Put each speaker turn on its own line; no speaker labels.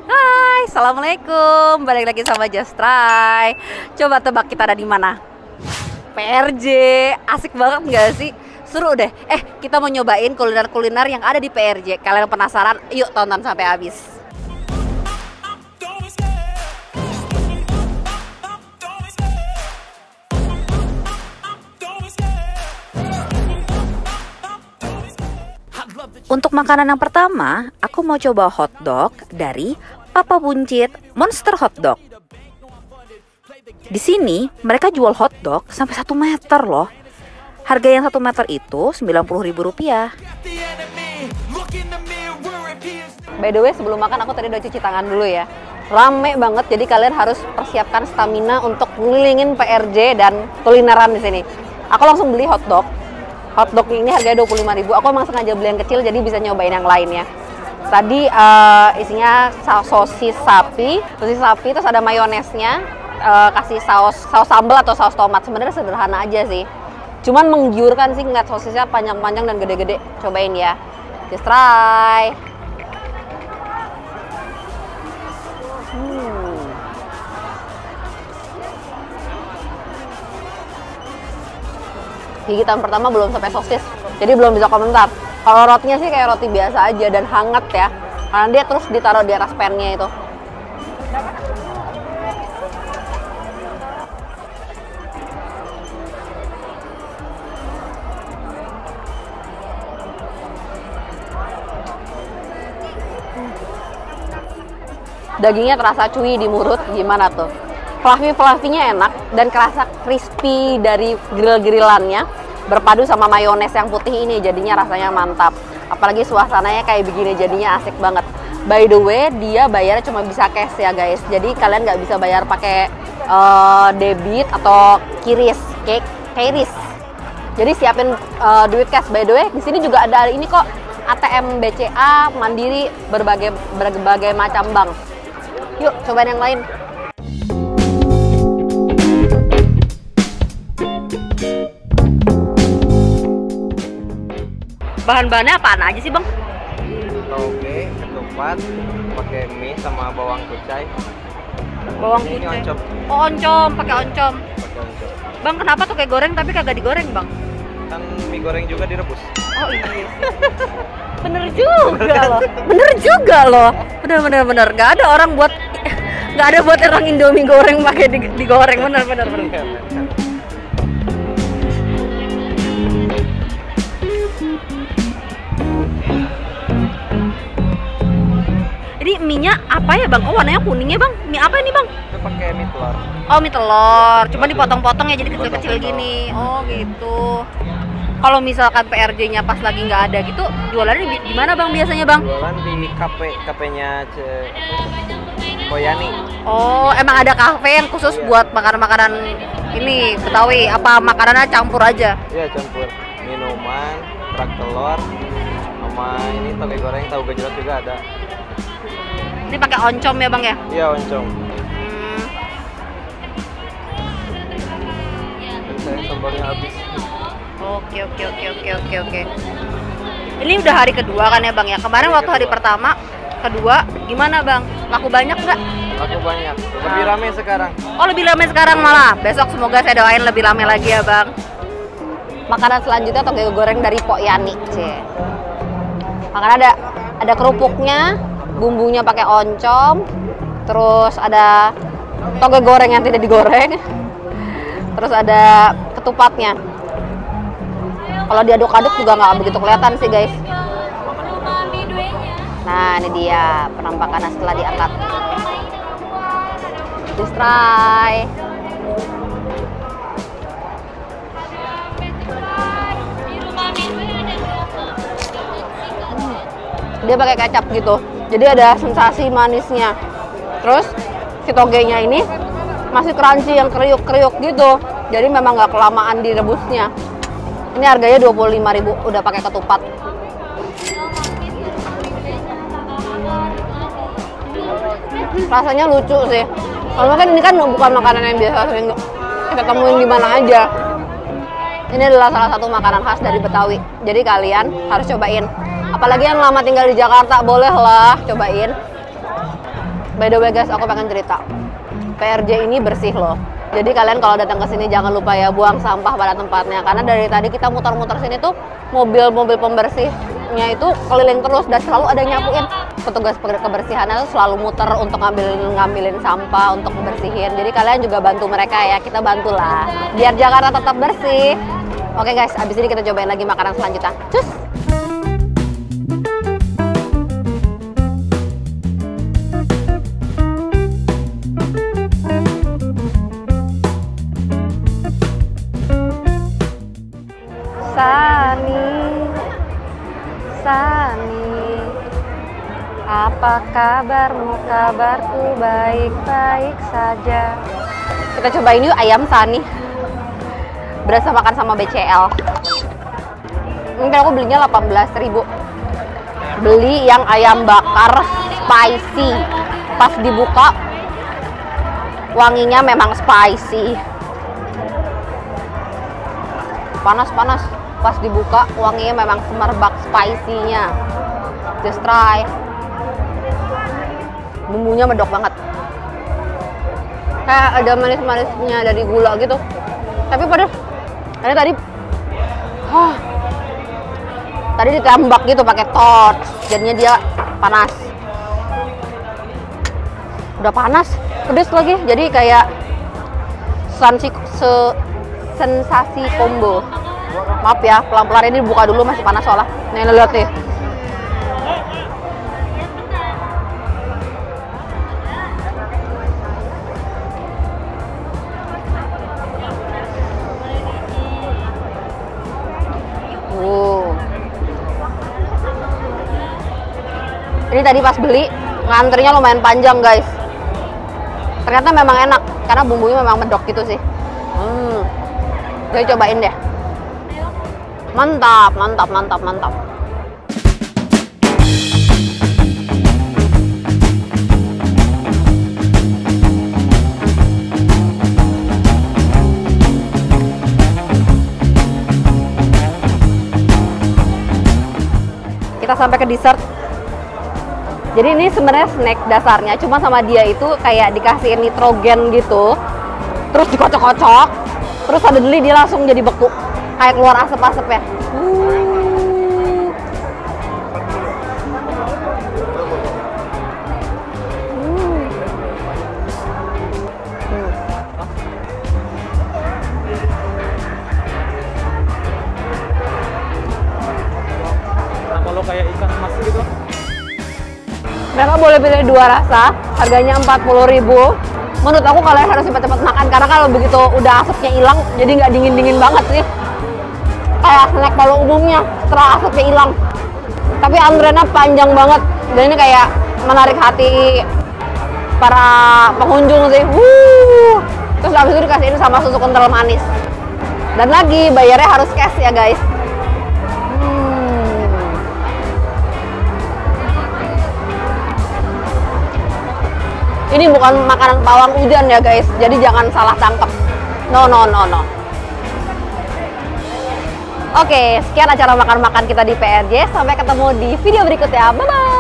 Hai, assalamualaikum. Balik lagi sama Just Try. Coba tebak kita ada di mana? PRJ. Asik banget nggak sih? Seru deh. Kita mau nyobain kuliner-kuliner yang ada di PRJ. Kalian penasaran? Yuk tonton sampai habis. Untuk makanan yang pertama, aku mau coba hotdog dari Papa Buncit Monster Hotdog. Di sini mereka jual hotdog sampai 1 meter loh. Harga yang 1 meter itu Rp90.000. By the way, sebelum makan aku tadi udah cuci tangan dulu ya. Rame banget, jadi kalian harus persiapkan stamina untuk ngelilingin PRJ dan kulineran di sini. Aku langsung beli hotdog. Hotdog ini harganya Rp25.000. Aku emang sengaja beli yang kecil jadi bisa nyobain yang lainnya. Tadi isinya sosis sapi, terus ada mayonesnya, kasih saus sambal atau saus tomat. Sebenarnya sederhana aja sih. Cuman menggiurkan sih ngeliat sosisnya panjang-panjang dan gede-gede. Cobain ya. Just try. Gigitan pertama belum sampai sosis, jadi belum bisa komentar. Kalau rotinya sih kayak roti biasa aja dan hangat ya, karena dia terus ditaruh di atas pannya itu. Dagingnya terasa chewy di mulut, gimana tuh? Fluffy-nya enak dan kerasa crispy dari grill-grillannya berpadu sama mayones yang putih ini, jadinya rasanya mantap. Apalagi suasananya kayak begini, jadinya asik banget. By the way, dia bayarnya cuma bisa cash ya guys, jadi kalian nggak bisa bayar pakai debit atau kiris. Jadi siapin duit cash. By the way, di sini juga ada ini kok, ATM BCA, Mandiri, berbagai macam bank. Yuk cobain yang lain. Bahan-bahannya apaan aja sih bang?
Toge, ketupat, pakai mie sama bawang kucai.
Bawang
Ini
kucai.
oncom.
Oh oncom, pakai oncom.
Pakai oncom.
Bang kenapa tuh kayak goreng tapi kagak digoreng bang?
Kan mie goreng juga direbus.
Oh iya. Bener juga loh. Bener juga loh. Bener. Gak ada orang buat orang Indomie goreng pakai digoreng. Bener. Jadi mie-nya apa ya bang? Oh warnanya kuningnya bang. Mie apa ini bang?
Itu pakai mie telur.
Oh mie telur. Cuma dipotong-potong ya jadi kecil-kecil gini. Oh gitu. Kalau misalkan PRJ-nya pas lagi nggak ada gitu, jualannya di mana bang biasanya bang?
Jualan di kafe-nya Koyani.
Oh emang ada kafe yang khusus buat makanan-makanan ini Betawi? Apa makanannya campur aja?
Iya campur. Minuman, kerak telur, sama ini toge goreng, tahu gejrot juga ada.
Ini pakai oncom ya bang ya?
Iya oncom. Dan saya sambalnya habis.
Oke. Ini udah hari kedua kan ya bang ya? Kemarin waktu hari pertama, kedua gimana bang? Laku banyak nggak?
Laku banyak. Lebih ramai sekarang.
Oh lebih ramai sekarang malah. Besok semoga saya doain lebih ramai lagi ya bang. Makanan selanjutnya toge goreng dari Pok Yani. Makanan ada kerupuknya, bumbunya pakai oncom, terus ada toge goreng yang tidak digoreng, terus ada ketupatnya. Kalau diaduk-aduk juga nggak begitu kelihatan sih guys. Nah ini dia penampakannya setelah diangkat. Just try. Dia pakai kecap gitu, jadi ada sensasi manisnya. Terus si togenya ini masih crunchy yang kriuk-kriuk gitu, jadi memang nggak kelamaan direbusnya. Ini harganya Rp25.000, udah pakai ketupat. Rasanya lucu sih. Soalnya kan ini kan bukan makanan yang biasa sering kita temuin di mana aja. Ini adalah salah satu makanan khas dari Betawi. Jadi kalian harus cobain. Apalagi yang lama tinggal di Jakarta, bolehlah cobain. By the way guys, aku pengen cerita. PRJ ini bersih loh. Jadi kalian kalau datang ke sini jangan lupa ya buang sampah pada tempatnya. Karena dari tadi kita muter-muter sini tuh mobil-mobil pembersihnya itu keliling terus dan selalu ada yang nyapuin. Petugas kebersihannya tuh selalu muter untuk ngambilin sampah, untuk membersihin. Jadi kalian juga bantu mereka ya, kita bantulah biar Jakarta tetap bersih. Oke guys, abis ini kita cobain lagi makanan selanjutnya. Cus! Sani, apa kabarmu? Kabarku baik-baik saja. Kita cobain yuk ayam Sani. Berasa makan sama BCL. Mungkin aku belinya 18.000. Beli yang ayam bakar spicy. Pas dibuka, wanginya memang spicy. Panas-panas. Pas dibuka wanginya memang semerbak spicy-nya. Just try. Bumbunya medok banget. Kayak ada manis-manisnya dari gula gitu. Tapi pada tadi tadi ditembak gitu pakai torch. Jadinya dia panas. Udah panas, pedes lagi. Jadi kayak sensasi combo. Maaf ya, pelan-pelan ini buka dulu, masih panas soalnya. Nih, lihat nih. Ini tadi pas beli, ngantrinya lumayan panjang guys. Ternyata memang enak, karena bumbunya memang medok gitu sih. Jadi cobain deh. Mantap, mantap, mantap, mantap. Kita sampai ke dessert. Jadi ini sebenarnya snack dasarnya, cuma sama dia itu kayak dikasihin nitrogen gitu. Terus dikocok-kocok, terus suddenly dia langsung jadi beku. Kayak keluar asap-asap ya.
Kalau kayak ikan emas gitu.
Mereka boleh pilih 2 rasa, harganya 40.000. Menurut aku kalian harus cepat-cepat makan karena kalau begitu udah asapnya hilang, jadi nggak dingin-dingin banget sih. Kayak snack pada umumnya setelah asapnya hilang. Tapi antreannya panjang banget dan ini kayak menarik hati para pengunjung sih. Terus habis itu dikasihin sama susu kental manis. Dan lagi bayarnya harus cash ya guys. Ini bukan makanan pawang hujan ya guys, jadi jangan salah tangkap. No. Oke, sekian acara makan-makan kita di PRJ. Sampai ketemu di video berikutnya. Bye-bye!